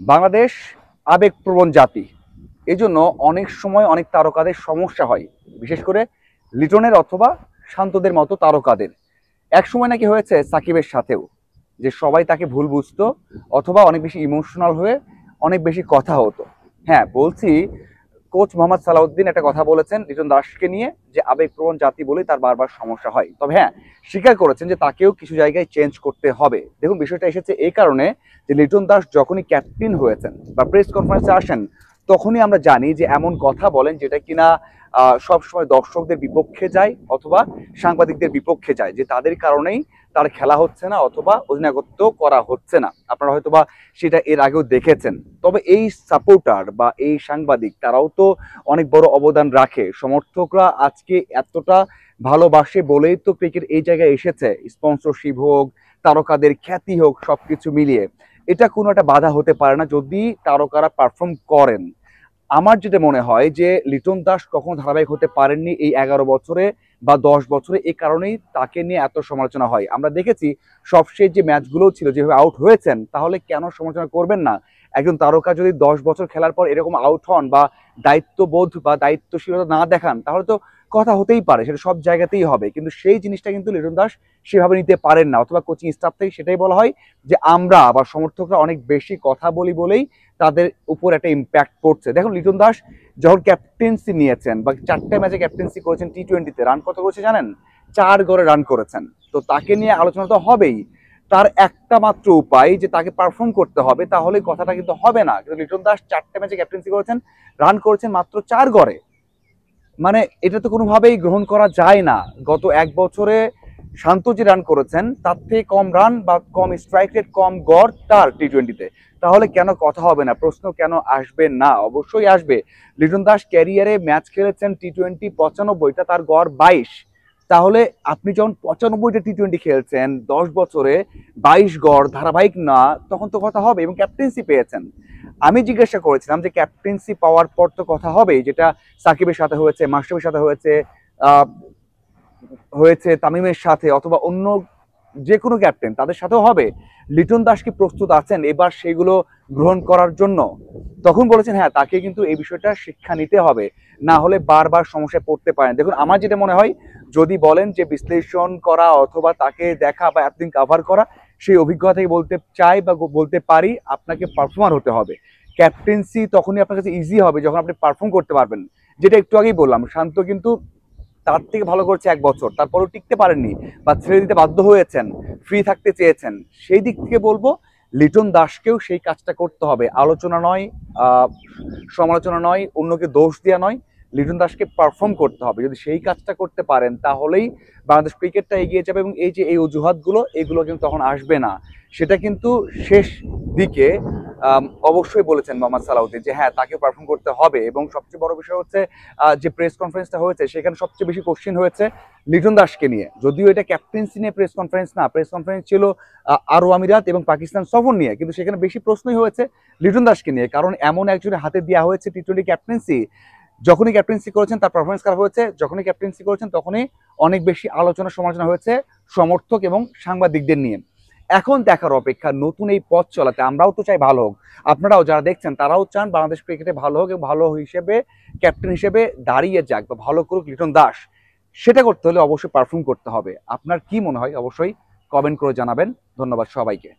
বাংলাদেশ আবেগপ্রবণ জাতি। এজন্য অনেক সময় অনেক তারকাদের সমস্যা হয়, বিশেষ করে লিটনের অথবা শান্তদের মতো তারকাদের। এক সময় নাকি হয়েছে সাকিবের সাথেও, যে সবাই তাকে ভুল বুঝতো অথবা অনেক বেশি ইমোশনাল হয়ে অনেক বেশি কথা হতো। হ্যাঁ, বলছি, কোচ মোহাম্মদ সালাউদ্দিন একটা কথা বলেছেন লিটন দাসকে নিয়ে, যে আবেগপ্রবণ জাতি বলেই তার বারবার সমস্যা হয়। তবে হ্যাঁ, স্বীকার করেছেন যে তাকেও কিছু জায়গায় চেঞ্জ করতে হবে। দেখুন, বিষয়টা এসেছে এই কারণে যে লিটন দাস যখনই ক্যাপ্টেন হয়েছেন বা প্রেস কনফারেন্সে আসেন, তখনই আমরা জানি যে এমন কথা বলেন যেটা কিনা সবসময় দর্শকদের বিপক্ষে যায় অথবা সাংবাদিকদের বিপক্ষে যায়, যে তাদের কারণেই তার খেলা হচ্ছে না অথবা অধিনায়কত্ব করা হচ্ছে না। আপনারা হয়তোবা সেটা এর আগেও দেখেছেন। তবে এই সাপোর্টার বা এই সাংবাদিক তারাও তো অনেক বড় অবদান রাখে। সমর্থকরা আজকে এতটা ভালোবাসে বলেই তো ক্রিকেট এই জায়গায় এসেছে। স্পন্সরশিপ হোক, তারকাদের খ্যাতি হোক, সবকিছু মিলিয়ে এটা কোনো একটা বাধা হতে পারে না যদি তারকারা পারফর্ম করেন। আমার যেটা মনে হয় যে লিটন দাস কখনো ধারাবাহিক হতে পারেননি এই 11 বছরে বা 10 বছরে, এই কারণেই তাকে নিয়ে এত সমালোচনা হয়। আমরা দেখেছি সবশেষ যে ম্যাচগুলো ছিল যেভাবে আউট হয়েছেন, তাহলে কেন সমালোচনা করবেন না? একজন তারকা যদি 10 বছর খেলার পর এরকম আউট হন বা দায়িত্ববোধ বা দায়িত্বশীলতা না দেখান, তাহলে তো কথা হতেই পারে, সেটা সব জায়গাতেই হবে। কিন্তু সেই জিনিসটা কিন্তু লিটন দাস সেভাবে নিতে পারেন না, অথবা কোচিং স্টাফ থেকে সেটাই বলা হয় যে আমরা আবার সমর্থকরা অনেক বেশি কথা বলি বলেই তাদের উপর একটা ইম্প্যাক্ট পড়ছে। দেখুন, লিটন দাস যখন ক্যাপ্টেন্সি নিয়েছেন বা 4টে ম্যাচে ক্যাপ্টেন্সি করেছেন, টি-20-তে রান কত করেছে জানেন? 4 গড়ে রান করেছেন। তো তাকে নিয়ে আলোচনা তো হবেই। তার একটা মাত্র উপায় যে তাকে পারফর্ম করতে হবে, তাহলে কথাটা কিন্তু হবে না। কিন্তু লিটন দাস 4টে ম্যাচে ক্যাপ্টেন্সি করেছেন, রান করেছেন মাত্র 4 গড়ে। মানে এটা তো কোনোভাবেই গ্রহণ করা যায় না। গত 1 বছরে শান্ত যে রান করেছেন তার থেকে কম রান বা কম স্ট্রাইক রেট, কম গড় তার টি-20-তে। তাহলে কেন কথা হবে না? প্রশ্ন কেন আসবে না? অবশ্যই আসবে। লিটন দাস ক্যারিয়ারে ম্যাচ খেলেছেন টি-20 95টা, তার গড় 22। তাহলে আপনি যখন 95টা টি-20 খেলছেন 10 বছরে, 22 গড় ধারাবাহিক না, তখন তো কথা হবে। এবং ক্যাপ্টেন্সি পেয়েছেন। আমি জিজ্ঞাসা করেছিলাম যে ক্যাপ্টেন্সি পাওয়ার পর তো কথা হবেই, যেটা সাকিবের সাথে হয়েছে, মাশরাফির সাথে হয়েছে, আহ, হয়েছে তামিমের সাথে, অথবা অন্য যে কোনো ক্যাপ্টেন তাদের সাথেও হবে। লিটন দাস কি প্রস্তুত আছেন এবার সেগুলো গ্রহণ করার জন্য? তখন বলেছেন হ্যাঁ, তাকে কিন্তু এই বিষয়টা শিক্ষা নিতে হবে, না হলে বারবার সমস্যায় পড়তে পারেন। দেখুন, আমার যেটা মনে হয়, যদি বলেন যে বিশ্লেষণ করা অথবা তাকে দেখা বা এতদিন কাভার করা, সেই অভিজ্ঞতা থেকে বলতে চাই বা বলতে পারি, আপনাকে পারফর্মার হতে হবে। ক্যাপ্টেন্সি তখনই আপনার কাছে ইজি হবে যখন আপনি পারফর্ম করতে পারবেন। যেটা একটু আগেই বললাম, শান্ত কিন্তু তার থেকে ভালো করছে 1 বছর, তারপরেও টিকতে পারেননি বা ছেড়ে দিতে বাধ্য হয়েছেন, ফ্রি থাকতে চেয়েছেন। সেই দিক থেকে বলবো লিটন দাসকেও সেই কাজটা করতে হবে। আলোচনা নয়, সমালোচনা নয়, অন্যকে দোষ দেওয়া নয়, লিটন দাসকে পারফর্ম করতে হবে। যদি সেই কাজটা করতে পারেন, তাহলেই বাংলাদেশ ক্রিকেটটা এগিয়ে যাবে। এবং এই যে এই অজুহাতগুলো, এগুলো কিন্তু তখন আসবে না। সেটা কিন্তু শেষ দিকে অবশ্যই বলেছেন মোহাম্মদ সালাউদ্দিন যে হ্যাঁ, তাকে পারফর্ম করতে হবে। এবং সবচেয়ে বড় বিষয় হচ্ছে, যে প্রেস কনফারেন্সটা হয়েছে সেখানে সবচেয়ে বেশি কোশ্চেন হয়েছে লিটন দাসকে নিয়ে। যদিও এটা ক্যাপ্টেন্সি নিয়ে প্রেস কনফারেন্স না, প্রেস কনফারেন্স ছিল আরব আমিরাত এবং পাকিস্তান সফর নিয়ে, কিন্তু সেখানে বেশি প্রশ্নই হয়েছে লিটন দাসকে নিয়ে। কারণ এমন একজনের হাতে দেওয়া হয়েছে টি-20 ক্যাপ্টেন্সি, যখনই ক্যাপ্টেন্সি করেছেন তার পারফরমেন্স খারাপ হয়েছে, যখনই ক্যাপ্টেন্সি করেছেন তখনই অনেক বেশি আলোচনা সমালোচনা হয়েছে সমর্থক এবং সাংবাদিকদের নিয়ে। এখন দেখার অপেক্ষা নতুন এই পথ চলাতে। আমরাও তো চাই ভালো হোক, আপনারাও যারা দেখছেন তারাও চান বাংলাদেশ ক্রিকেটে ভালো হোক, এবং ভালো হিসেবে ক্যাপ্টেন হিসেবে দাঁড়িয়ে যাক বা ভালো করুক লিটন দাস। সেটা করতে হলে অবশ্যই পারফর্ম করতে হবে। আপনার কি মনে হয় অবশ্যই কমেন্ট করে জানাবেন। ধন্যবাদ সবাইকে।